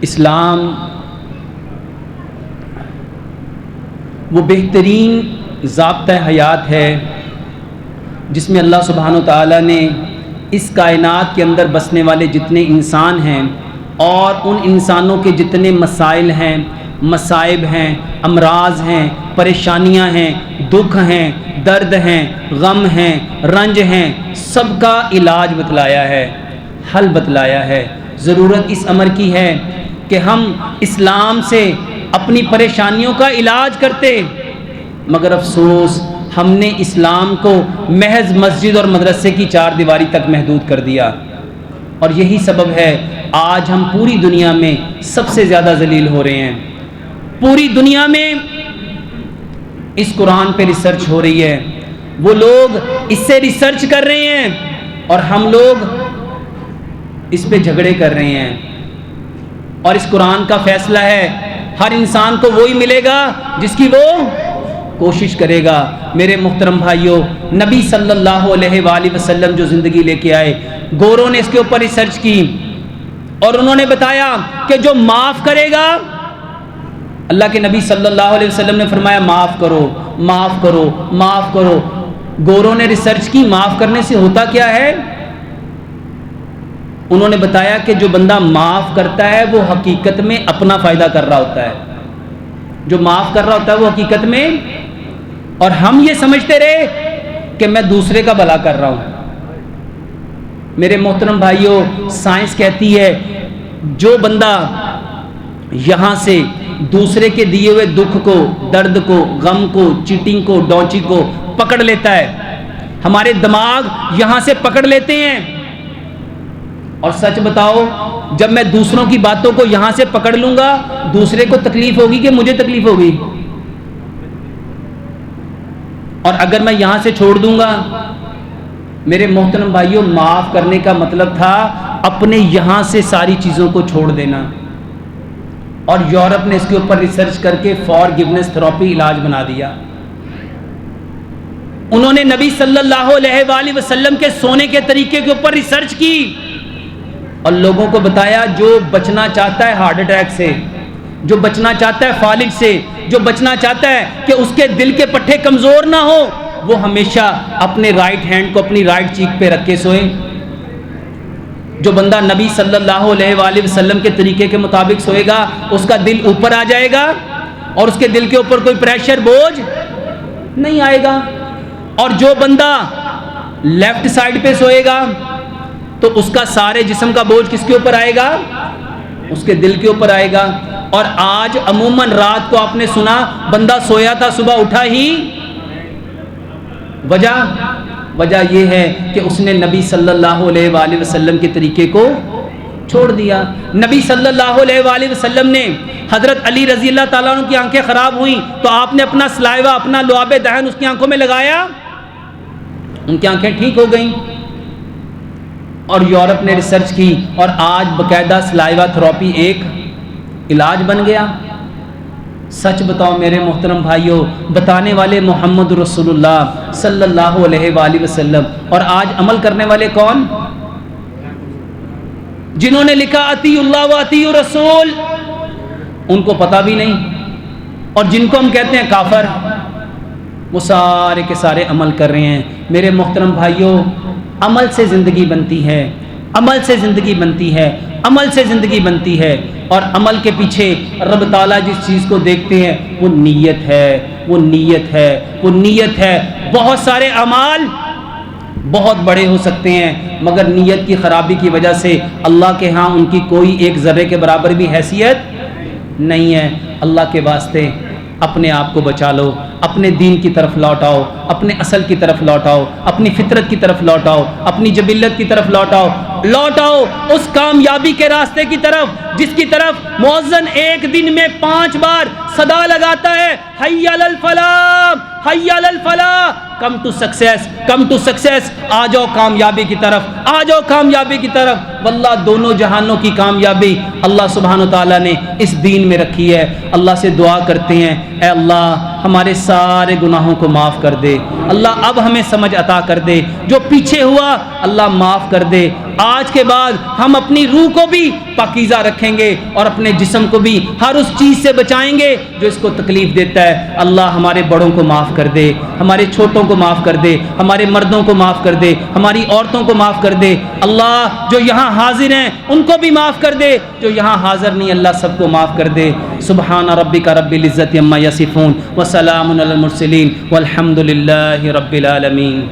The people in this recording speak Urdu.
اسلام وہ بہترین ضابطہ حیات ہے جس میں اللہ سبحانہ و تعالیٰ نے اس کائنات کے اندر بسنے والے جتنے انسان ہیں اور ان انسانوں کے جتنے مسائل ہیں، مصائب ہیں، امراض ہیں، پریشانیاں ہیں، دکھ ہیں، درد ہیں، غم ہیں، رنج ہیں، سب کا علاج بتلایا ہے، حل بتلایا ہے۔ ضرورت اس امر کی ہے کہ ہم اسلام سے اپنی پریشانیوں کا علاج کرتے، مگر افسوس ہم نے اسلام کو محض مسجد اور مدرسے کی چار دیواری تک محدود کر دیا، اور یہی سبب ہے آج ہم پوری دنیا میں سب سے زیادہ ذلیل ہو رہے ہیں۔ پوری دنیا میں اس قرآن پہ ریسرچ ہو رہی ہے، وہ لوگ اس سے ریسرچ کر رہے ہیں اور ہم لوگ اس پہ جھگڑے کر رہے ہیں، اور اس قرآن کا فیصلہ ہے ہر انسان کو وہی ملے گا جس کی وہ کوشش کرے گا۔ میرے محترم بھائیوں، نبی صلی اللہ علیہ وآلہ وسلم جو زندگی لے کے آئے، گوروں نے اس کے اوپر ریسرچ کی اور انہوں نے بتایا کہ جو معاف کرے گا، اللہ کے نبی صلی اللہ علیہ وسلم نے فرمایا معاف کرو، معاف کرو، معاف کرو۔ گوروں نے ریسرچ کی معاف کرنے سے ہوتا کیا ہے؟ انہوں نے بتایا کہ جو بندہ معاف کرتا ہے وہ حقیقت میں اپنا فائدہ کر رہا ہوتا ہے، جو معاف کر رہا ہوتا ہے وہ حقیقت میں، اور ہم یہ سمجھتے رہے کہ میں دوسرے کا بھلا کر رہا ہوں۔ میرے محترم بھائیوں، سائنس کہتی ہے جو بندہ یہاں سے دوسرے کے دیے ہوئے دکھ کو، درد کو، غم کو، چیٹنگ کو، ڈونچی کو پکڑ لیتا ہے، ہمارے دماغ یہاں سے پکڑ لیتے ہیں، اور سچ بتاؤ جب میں دوسروں کی باتوں کو یہاں سے پکڑ لوں گا، دوسرے کو تکلیف ہوگی کہ مجھے تکلیف ہوگی؟ اور اگر میں یہاں سے چھوڑ دوں گا، میرے محترم بھائیوں، معاف کرنے کا مطلب تھا اپنے یہاں سے ساری چیزوں کو چھوڑ دینا، اور یورپ نے اس کے اوپر ریسرچ کر کے فارگیونیس تھراپی علاج بنا دیا۔ انہوں نے نبی صلی اللہ علیہ وآلہ وسلم کے سونے کے طریقے کے اوپر ریسرچ کی اور لوگوں کو بتایا جو بچنا چاہتا ہے ہارٹ اٹیک سے، جو بچنا چاہتا ہے فالج سے، جو بچنا چاہتا ہے کہ اس کے دل کے پٹھے کمزور نہ ہو، وہ ہمیشہ اپنے رائٹ ہینڈ کو اپنی رائٹ چیک پہ رکھ کے سوئے۔ جو بندہ نبی صلی اللہ علیہ وآلہ وسلم کے طریقے کے مطابق سوئے گا، اس کا دل اوپر آ جائے گا اور اس کے دل کے اوپر کوئی پریشر بوجھ نہیں آئے گا۔ اور جو بندہ لیفٹ سائڈ پہ سوئے گا تو اس کا سارے جسم کا بوجھ کس کے اوپر آئے گا؟ اس کے دل کے اوپر آئے گا۔ اور آج عموماً رات کو آپ نے سنا بندہ سویا تھا، صبح اٹھا ہی، وجہ یہ ہے کہ اس نے نبی صلی اللہ علیہ وآلہ وسلم کے طریقے کو چھوڑ دیا۔ نبی صلی اللہ علیہ وآلہ وسلم نے حضرت علی رضی اللہ تعالیٰ عنہ کی آنکھیں خراب ہوئیں تو آپ نے اپنا سلائیوا، اپنا لعاب دہن اس کی آنکھوں میں لگایا، ان کی آنکھیں ٹھیک ہو گئیں۔ اور یورپ نے ریسرچ کی اور آج باقاعدہ سلائیوا تھراپی ایک علاج بن گیا۔ سچ بتاؤ میرے محترم بھائیوں، بتانے والے محمد رسول اللہ صلی اللہ علیہ وآلہ وسلم، اور آج عمل کرنے والے کون؟ جنہوں نے لکھا اطیع اللہ و اطیع رسول، ان کو پتہ بھی نہیں، اور جن کو ہم کہتے ہیں کافر، وہ سارے کے سارے عمل کر رہے ہیں۔ میرے محترم بھائیوں، عمل سے زندگی بنتی ہے، عمل سے زندگی بنتی ہے، عمل سے زندگی بنتی ہے، اور عمل کے پیچھے رب تعالیٰ جس چیز کو دیکھتے ہیں وہ نیت ہے، وہ نیت ہے، وہ نیت ہے۔ بہت سارے اعمال بہت بڑے ہو سکتے ہیں مگر نیت کی خرابی کی وجہ سے اللہ کے ہاں ان کی کوئی ایک ذرے کے برابر بھی حیثیت نہیں ہے۔ اللہ کے واسطے اپنے آپ کو بچا لو، اپنے دین کی طرف لوٹ آؤ، اپنے اصل کی طرف لوٹ آؤ، اپنی فطرت کی طرف لوٹ آؤ، اپنی جبلت کی طرف لوٹ آؤ، لوٹ آؤ اس کامیابی کے راستے کی طرف جس کی طرف مؤذن ایک دن میں 5 بار صدا لگاتا ہے، حی علی الفلاح، حی علی الفلاح، come to success, come to success, آ جاؤ کامیابی کی طرف، آ جاؤ کامیابی کی طرف۔ واللہ دونوں جہانوں کی کامیابی اللہ سبحانہ تعالیٰ نے اس دین میں رکھی ہے۔ اللہ سے دعا کرتے ہیں، اے اللہ ہمارے سارے گناہوں کو معاف کر دے، اللہ اب ہمیں سمجھ عطا کر دے، جو پیچھے ہوا اللہ معاف کر دے۔ آج کے بعد ہم اپنی روح کو بھی پاکیزہ رکھیں گے اور اپنے جسم کو بھی ہر اس چیز سے بچائیں گے جو اس کو تکلیف دیتا ہے۔ اللہ ہمارے بڑوں کو معاف کر دے، ہمارے چھوٹوں کو معاف کر دے، ہمارے مردوں کو معاف کر دے، ہماری عورتوں کو معاف کر دے۔ اللہ جو یہاں حاضر ہیں ان کو بھی معاف کر دے، جو یہاں حاضر نہیں اللہ سب کو معاف کر دے۔ سبحان ربک رب العزت عما یصفون وسلام علی المرسلین والحمد للہ رب العالمین۔